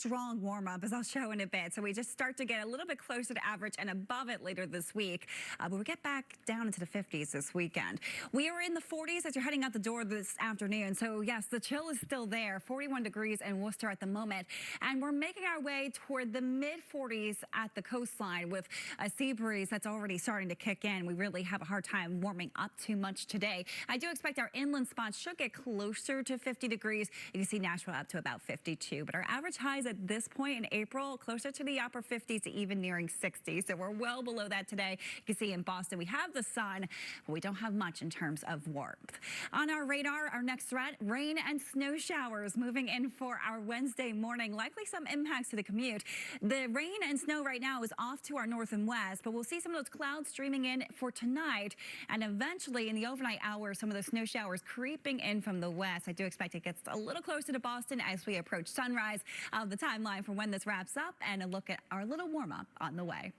strong warm up, as I'll show in a bit. So we just start to get a little bit closer to average and above it later this week. But we get back down into the 50s this weekend. We are in the 40s as you're heading out the door this afternoon. So yes, the chill is still there. 41 degrees in Worcester at the moment. And we're making our way toward the mid 40s at the coastline with a sea breeze that's already starting to kick in. We really have a hard time warming up too much today. I do expect our inland spots should get closer to 50 degrees. You can see Nashville up to about 52, but our average highs at this point in April closer to the upper 50s to even nearing 60. So we're well below that today. You can see in Boston we have the sun, but we don't have much in terms of warmth. On our radar, our next threat, rain and snow showers moving in for our Wednesday morning. Likely some impacts to the commute. The rain and snow right now is off to our north and west, but we'll see some of those clouds streaming in for tonight, and eventually in the overnight hours, some of the snow showers creeping in from the west. I do expect it gets a little closer to Boston as we approach sunrise. The timeline for when this wraps up and a look at our little warm up on the way.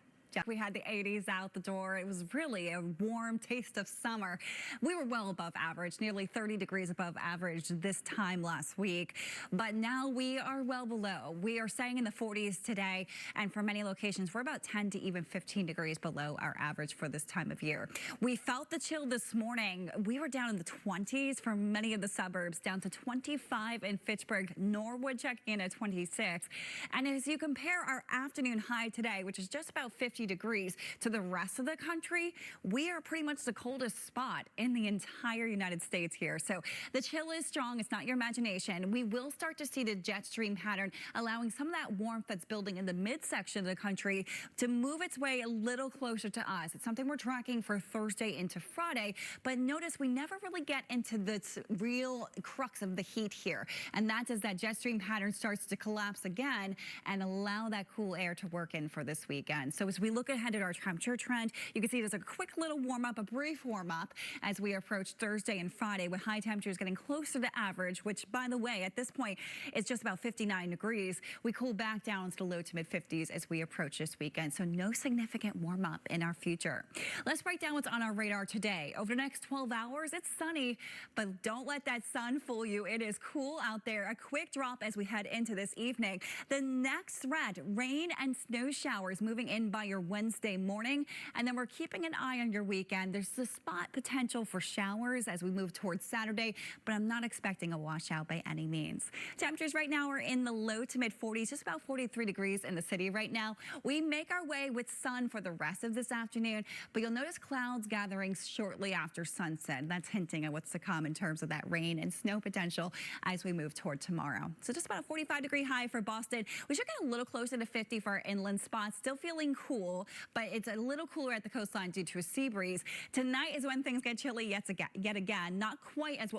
We had the 80s out the door. It was really a warm taste of summer. We were well above average, nearly 30 degrees above average this time last week. But now we are well below. We are staying in the 40s today. And for many locations, we're about 10 to even 15 degrees below our average for this time of year. We felt the chill this morning. We were down in the 20s for many of the suburbs, down to 25 in Fitchburg, Norwood checking in at 26. And as you compare our afternoon high today, which is just about 50 degrees, to the rest of the country, we are pretty much the coldest spot in the entire United States here. So the chill is strong. It's not your imagination. We will start to see the jet stream pattern, allowing some of that warmth that's building in the midsection of the country to move its way a little closer to us. It's something we're tracking for Thursday into Friday, but notice we never really get into the real crux of the heat here. And that's as that jet stream pattern starts to collapse again and allow that cool air to work in for this weekend. So as we look ahead at our temperature trend, you can see there's a quick little warm up, a brief warm up as we approach Thursday and Friday with high temperatures getting closer to average, which by the way, at this point is just about 59 degrees. We cool back down to the low to mid 50s as we approach this weekend. So no significant warm up in our future. Let's break down what's on our radar today. Over the next 12 hours, it's sunny, but don't let that sun fool you. It is cool out there. A quick drop as we head into this evening. The next threat, rain and snow showers moving in by your Wednesday morning, and then we're keeping an eye on your weekend. There's the spot potential for showers as we move towards Saturday, but I'm not expecting a washout by any means. Temperatures right now are in the low to mid 40s, just about 43 degrees in the city right now. We make our way with sun for the rest of this afternoon, but you'll notice clouds gathering shortly after sunset. That's hinting at what's to come in terms of that rain and snow potential as we move toward tomorrow. So just about a 45-degree high for Boston. We should get a little closer to 50 for our inland spots. Still feeling cool, but it's a little cooler at the coastline due to a sea breeze. Tonight is when things get chilly yet again. Not quite as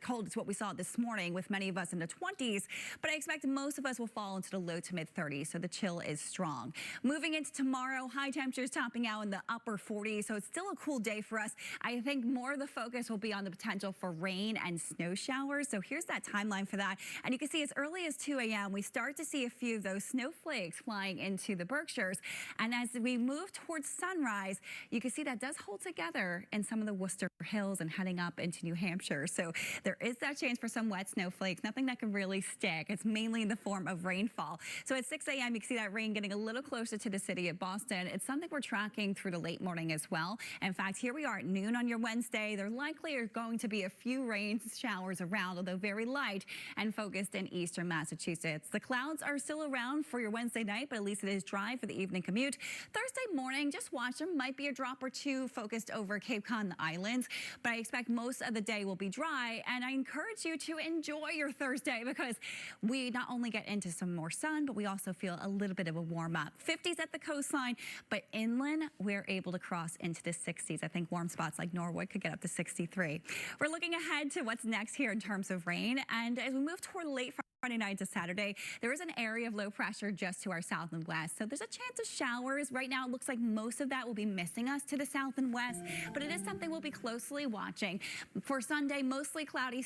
cold as what we saw this morning with many of us in the 20s, but I expect most of us will fall into the low to mid 30s, so the chill is strong. Moving into tomorrow, high temperatures topping out in the upper 40s, so it's still a cool day for us. I think more of the focus will be on the potential for rain and snow showers, so here's that timeline for that. And you can see as early as 2 a.m. we start to see a few of those snowflakes flying into the Berkshires. And as we move towards sunrise, you can see that does hold together in some of the Worcester Hills and heading up into New Hampshire. So there is that chance for some wet snowflakes, nothing that can really stick. It's mainly in the form of rainfall. So at 6 a.m., you can see that rain getting a little closer to the city of Boston. It's something we're tracking through the late morning as well. In fact, here we are at noon on your Wednesday. There likely are going to be a few rain showers around, although very light and focused in eastern Massachusetts. The clouds are still around for your Wednesday night, but at least it is dry for the evening commute. Thursday morning, just watch them. Might be a drop or two focused over Cape Cod and the islands, but I expect most of the day will be dry. And I encourage you to enjoy your Thursday because we not only get into some more sun, but we also feel a little bit of a warm up. 50s at the coastline, but inland, we're able to cross into the 60s. I think warm spots like Norwood could get up to 63. We're looking ahead to what's next here in terms of rain. And as we move toward late Friday night to Saturday, there is an area of low pressure just to our south and west. So there's a chance of showers. Right now, it looks like most of that will be missing us to the south and west, but it is something we'll be closely watching. For Sunday, mostly cloudy